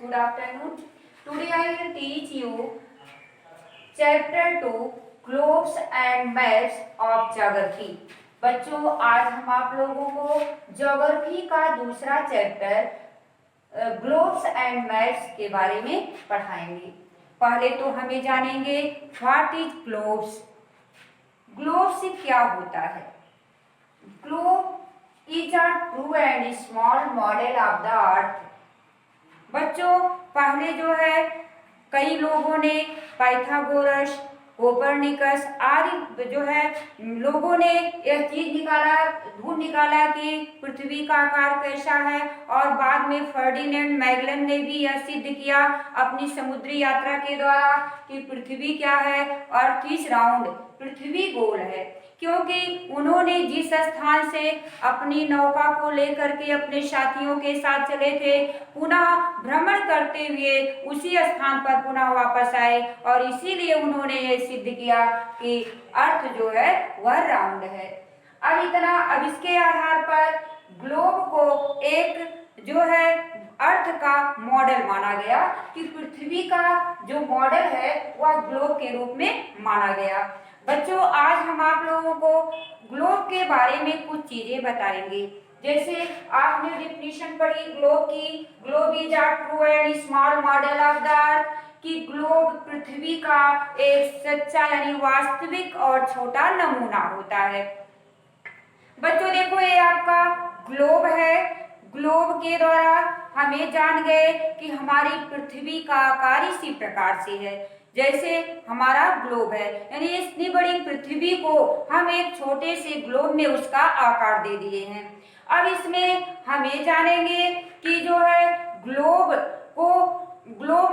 good afternoon. Today I will teach you chapter 2 globes and maps of geography. बच्चों आज हम आप लोगों को ज्योग्राफी का दूसरा चैप्टर ग्लोब्स एंड मैप्स के बारे में पढ़ाएंगे। पहले तो हमें जानेंगे व्हाट इज ग्लोब्स। ग्लोब से क्या होता है? Globe is a true and small model of the earth. बच्चों पहले जो है कई लोगों ने पाइथागोरस, कोपरनिकस आदि जो है लोगों ने यह चीज निकाला, ढूंढ निकाला कि पृथ्वी का आकार कैसा है, और बाद में फर्डिनेंड मैगलन ने भी यह सिद्ध किया अपनी समुद्री यात्रा के द्वारा कि पृथ्वी क्या है, अर्थ इज राउंड, पृथ्वी गोल है। क्योंकि उन्होंने जिस स्थान से अपनी नौका को लेकर के अपने साथियों के साथ चले थे, पुनः भ्रमण करते हुए उसी स्थान पर पुनः वापस आए, और इसीलिए उन्होंने ये सिद्ध किया कि अर्थ जो है वह राउंड है। अब इसके आधार पर ग्लोब को एक जो है अर्थ का मॉडल माना गया कि पृथ्वी का जो मॉडल है वह ग्लोब के रूप में माना गया। बच्चों आज हम आप लोगों को ग्लोब के बारे में कुछ चीजें बताएंगे। जैसे आपने डेफिनेशन पढ़ी ग्लोब की, globe is a true and small model of the earth, कि ग्लोब पृथ्वी का एक सच्चा यानी वास्तविक और छोटा नमूना होता है। बच्चों देखो ये आपका ग्लोब है। ग्लोब के द्वारा हमें जान गए कि हमारी पृथ्वी का आकार इसी प्रकार से है जैसे हमारा ग्लोब है, यानी इतनी बड़ी पृथ्वी को हम एक छोटे से ग्लोब में उसका आकार दे दिए हैं। अब इसमें हमें जानेंगे कि जो है ग्लोब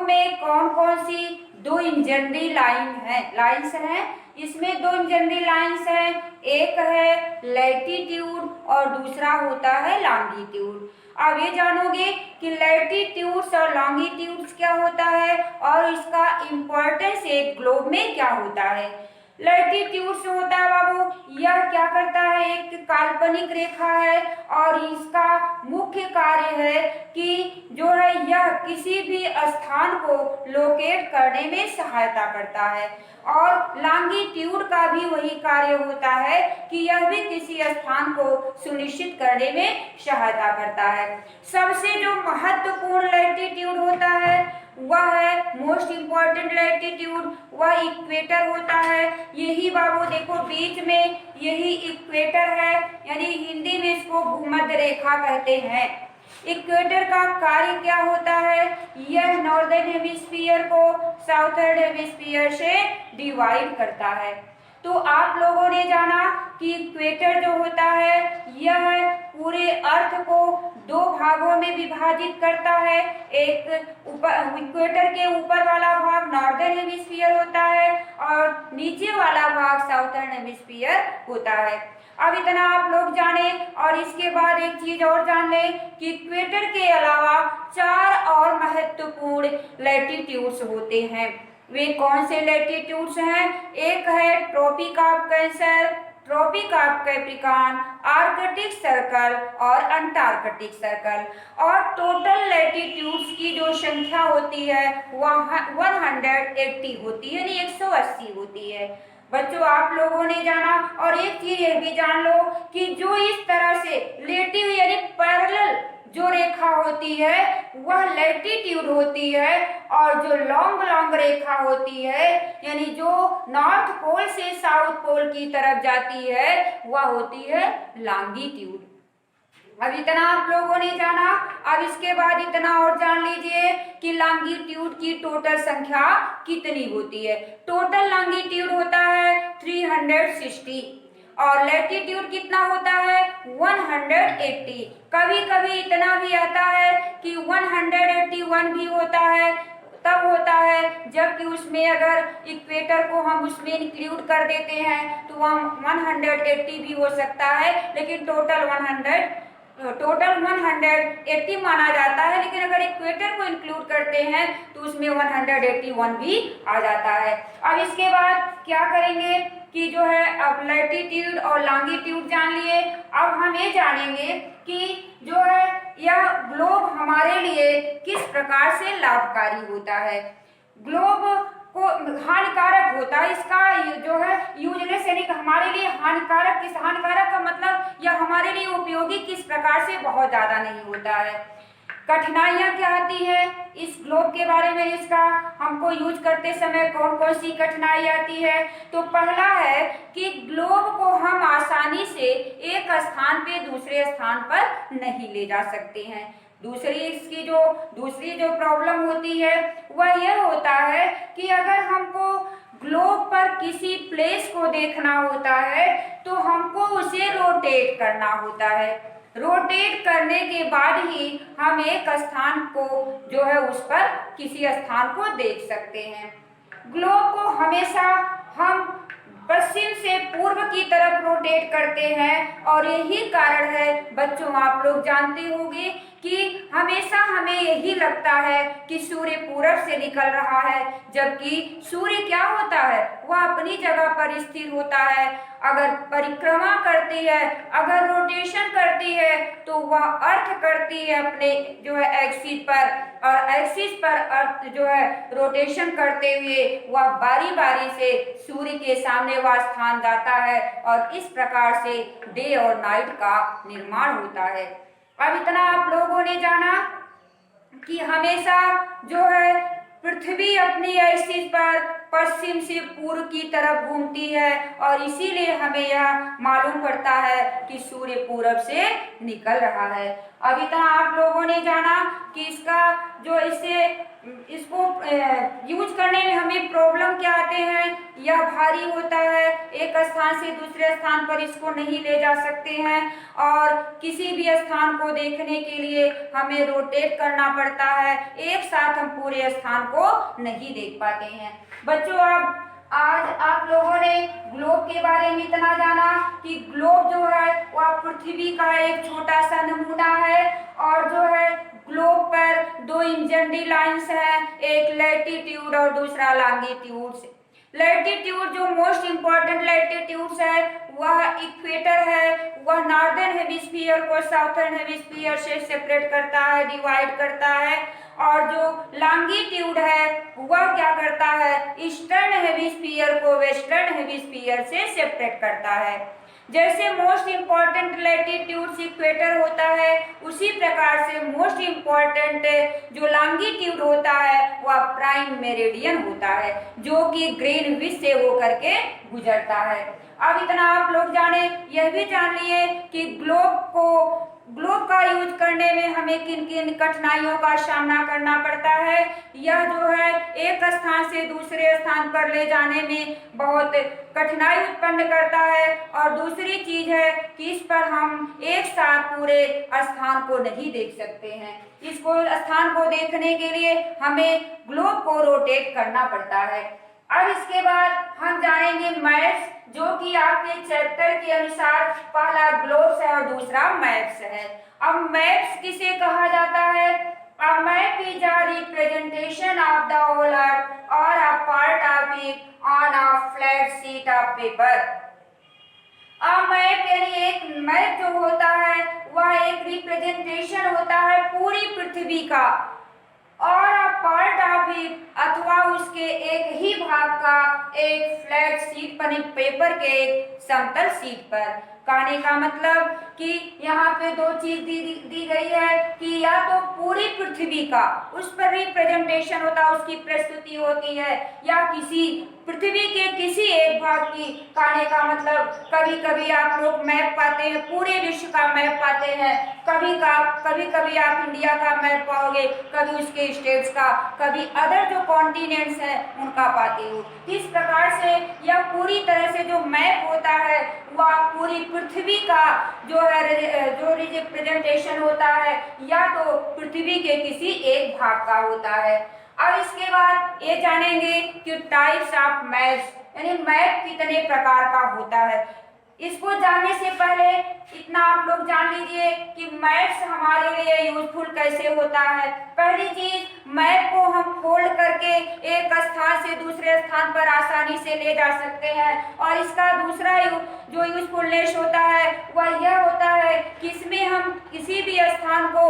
में कौन कौन सी दो इंजनरी लाइंस हैं। इसमें दो इंजनरी लाइंस हैं, एक है लैटिट्यूड और दूसरा होता है लॉन्गिट्यूड। अब ये जानोगे कि लैटिट्यूड्स और लॉन्गिट्यूड्स क्या होता है और इसका इम्पोर्टेंस एक ग्लोब में क्या होता है। लैटिट्यूड्स होता है बाबू, यह क्या करता है, एक काल्पनिक रेखा है और इसका मुख्य कार्य है कि जो है यह किसी भी स्थान को लोकेट करने में सहायता करता है, और लॉन्गिट्यूड का भी वही कार्य होता है कि यह भी किसी स्थान को सुनिश्चित करने में सहायता करता है। सबसे जो महत्वपूर्ण लैटिट्यूड होता है वह है मोस्ट इम्पॉर्टेंट लैटिट्यूड, वह इक्वेटर होता है। यही बाबू देखो बीच में यही इक्वेटर है, यानी हिंदी में इसको भूमध्य रेखा कहते हैं। इक्वेटर का कार्य क्या होता है, यह नॉर्दर्न हेमिस्फीयर को साउथर्न हेमिस्फीयर से डिवाइड करता है। तो आप लोगों ने जाना कि इक्वेटर जो होता है यह पूरे अर्थ को दो भागों में विभाजित करता है। एक इक्वेटर के ऊपर वाला भाग नॉर्दर्न हेमिस्फीयर होता है और नीचे वाला भाग साउथर्न हेमिस्फीयर होता है। अब इतना आप लोग जाने, और इसके बाद एक चीज और जान लें कि इक्वेटर के अलावा 4 और महत्वपूर्ण लैटिट्यूड्स होते हैं। वे कौन से लैटिट्यूड्स हैं? एक है tropic of Cancer, tropic of Capricorn, Arctic circle और अंटार्कटिक सर्कल। और टोटल लैटिट्यूड्स की जो संख्या होती है वह 180 होती है, यानी 180 होती है। बच्चों आप लोगों ने जाना, और एक चीज ये भी जान लो कि जो इस तरह से लेटी यानी पैरेलल जो रेखा होती है वह लैटिट्यूड होती है, और जो लॉन्ग रेखा होती है यानी जो नॉर्थ पोल से साउथ पोल की तरफ जाती है वह होती है लॉन्गिट्यूड। अब इतना आप लोगों ने जाना। अब इसके बाद इतना और जान लीजिए कि लॉन्गिट्यूड की टोटल संख्या कितनी होती है। टोटल लॉन्गिट्यूड होता है 360 और लैटिट्यूड कितना होता है 180। कभी कभी इतना भी आता है कि 181 भी होता है, तब होता है जबकि उसमें अगर इक्वेटर को हम उसमें इंक्लूड कर देते हैं तो वह 180 भी हो सकता है, लेकिन टोटल 180 माना जाता है। लेकिन अगर इक्वेटर को इंक्लूड करते हैं तो उसमें 181 भी आ जाता है। अब इसके बाद क्या करेंगे कि जो है अब लैटिट्यूड और लॉन्गिट्यूड जान लिए। अब हम ये जानेंगे कि जो है यह ग्लोब हमारे लिए किस प्रकार से लाभकारी होता है। ग्लोब को हानिकारक होता है, इसका जो है यूजलेस यानी कि हमारे लिए हानिकारक, किस हानिकारक का मतलब यह हमारे लिए उपयोगी किस प्रकार से बहुत ज्यादा नहीं होता है। कठिनाइयां क्या आती है इस ग्लोब के बारे में, इसका हमको यूज करते समय कौन कौन सी कठिनाई आती है। तो पहला है कि ग्लोब को हम आसानी से एक स्थान पे दूसरे स्थान पर नहीं ले जा सकते हैं। दूसरी जो प्रॉब्लम होती है वह यह होता है कि अगर हमको ग्लोब पर किसी प्लेस को देखना होता है तो हमको उसे रोटेट करना होता है। रोटेट करने के बाद ही हम एक स्थान को जो है उस पर किसी स्थान को देख सकते हैं। ग्लोब को हमेशा हम पश्चिम से पूर्व की तरफ रोटेट करते हैं और यही कारण है बच्चों, आप लोग जानते होंगे कि हमेशा हमें यही लगता है कि सूर्य पूरब से निकल रहा है, जबकि सूर्य क्या होता है वह अपनी जगह पर स्थिर होता है। अगर परिक्रमा करती है, अगर रोटेशन करती है तो वह अर्थ करती है अपने जो है एक्सिस पर, और एक्सिस पर अर्थ जो है रोटेशन करते हुए वह बारी बारी से सूर्य के सामने वह स्थान जाता है और इस प्रकार से डे और नाइट का निर्माण होता है। अब इतना आप लोगों ने जाना कि हमेशा जो है पृथ्वी अपनी एक्सिस पर पश्चिम से पूर्व की तरफ घूमती है और इसीलिए हमें यह मालूम पड़ता है कि सूर्य पूरब से निकल रहा है। अब इतना आप लोगों ने जाना कि इसका जो इसको यूज करने में हमें प्रॉब्लम क्या आते हैं। यह भारी होता है, एक स्थान से दूसरे स्थान पर इसको नहीं ले जा सकते हैं और किसी भी स्थान को देखने के लिए हमें रोटेट करना पड़ता है, एक साथ हम पूरे स्थान को नहीं देख पाते हैं। बच्चों, आज आप लोगों ने ग्लोब के बारे में इतना जाना कि ग्लोब जो है वह पृथ्वी का एक छोटा सा नमूना है और जो है ग्लोब पर दो इमेजिनरी लाइंस हैं, एक लैटिट्यूड और दूसरा लॉन्गिट्यूड। लैटिट्यूड जो मोस्ट इम्पोर्टेंट लैटिट्यूड्स है वह इक्वेटर है, वह नॉर्दर्न हेमिस्फीयर को साउथर्न हेमिस्फीयर से सेपरेट करता है, डिवाइड करता है। और जो लॉन्गिट्यूड है वह क्या करता है, ईस्टर्न हेमिस्फीयर को वेस्टर्न हेमिस्फीयर से सेपरेट करता है। जैसे मोस्ट इम्पॉर्टेंट लैटिट्यूड इक्वेटर होता है, उसी प्रकार से मोस्ट इम्पॉर्टेंट जो लॉन्गिट्यूड होता है वह प्राइम मेरिडियन होता है, जो कि ग्रीनविच से होकर के गुजरता है। अब इतना आप लोग जाने, यह भी जान लिए कि ग्लोब का यूज करने में हमें किन किन कठिनाइयों का सामना करना पड़ता है। यह जो है एक स्थान से दूसरे स्थान पर ले जाने में बहुत कठिनाई उत्पन्न करता है और दूसरी चीज है कि इस पर हम एक साथ पूरे स्थान को नहीं देख सकते हैं। इसको स्थान को देखने के लिए हमें ग्लोब को रोटेट करना पड़ता है। अब इसके बाद हम जानेंगे मैप्स, जो कि आपके चैप्टर के अनुसार पहला ग्लोब्स है और दूसरा मैप्स है। अब मैप्स किसे कहा जाता है? A map is a representation of the whole earth or a part of it on a flat sheet of paper. Map यानी एक मैप जो होता है वह एक रिप्रेजेंटेशन होता है पूरी पृथ्वी का, और पार्ट ऑफ इट अथवा उसके एक ही भाग का एक फ्लैट शीट पर, पेपर के एक समतल शीट पर। कहने का मतलब कि यहाँ पे दो चीज दी गई है कि या तो पूरी पृथ्वी का उस पर रिप्रेजेंटेशन होता है, उसकी प्रस्तुति होती है, या किसी पृथ्वी के किसी एक भाग की। कहने का मतलब कभी कभी आप लोग मैप पाते हैं, पूरे विश्व का मैप पाते हैं, कभी कभी आप इंडिया का मैप पाओगे, कभी उसके स्टेट्स का, कभी अदर जो कॉन्टिनेंट्स हैं उनका पाते हो। इस प्रकार से यह पूरी तरह से जो मैप होता है वह पूरी पृथ्वी का जो रिप्रेजेंटेशन होता है या तो पृथ्वी के किसी एक भाग का होता है। अब इसके बाद ये जानेंगे कि टाइप्स ऑफ मैप्स यानी मैप कितने प्रकार का होता है। इसको जानने से पहले इतना आप लोग जान लीजिए कि मैप्स हमारे लिए यूजफुल कैसे होता है। पहली चीज, मैप को हम फोल्ड करके एक स्थान से दूसरे स्थान पर आसानी से ले जा सकते हैं। और इसका दूसरा जो यूजफुलनेस होता है वह यह होता है कि इसमें हम किसी भी स्थान को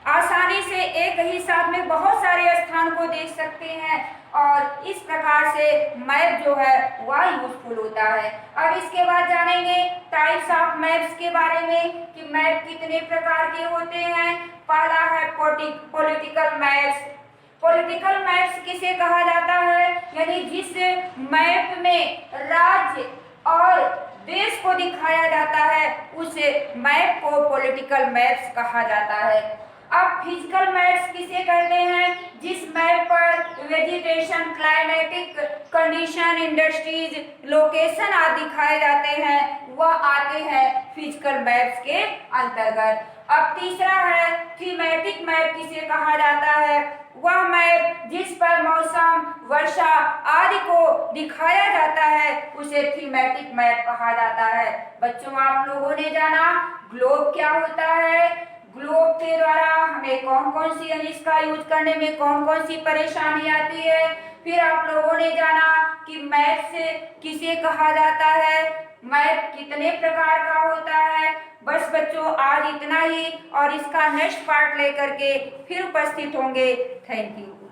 आसानी से एक ही साथ में बहुत सारे स्थान को देख सकते हैं और इस प्रकार से मैप जो है वह यूजफुल होता है। अब इसके बाद जानेंगे टाइप्स ऑफ मैप्स के बारे में कि मैप कितने प्रकार के होते हैं। पहला है पॉलिटिकल मैप्स। पॉलिटिकल मैप्स किसे कहा जाता है, यानी जिस मैप में राज्य और देश को दिखाया जाता है उस मैप को पॉलिटिकल मैप्स कहा जाता है। अब फिजिकल मैप्स किसे कहते हैं, जिस मैप पर vegetation, climatic condition, industries, location आदि दिखाए जाते हैं वह आते हैं फिजिकल मैप्स के अंतर्गत। अब तीसरा है थीमेटिक मैप किसे कहा जाता है, वह मैप जिस पर मौसम, वर्षा आदि को दिखाया जाता है उसे थीमेटिक मैप कहा जाता है। बच्चों, आप लोगों ने जाना ग्लोब क्या होता है, ग्लोब के द्वारा हमें कौन कौन सी, यानी इसका यूज करने में कौन कौन सी परेशानी आती है। फिर आप लोगों ने जाना कि मैप से किसे कहा जाता है, मैप कितने प्रकार का होता है। बस बच्चों, आज इतना ही और इसका नेक्स्ट पार्ट लेकर के फिर उपस्थित होंगे। Thank you.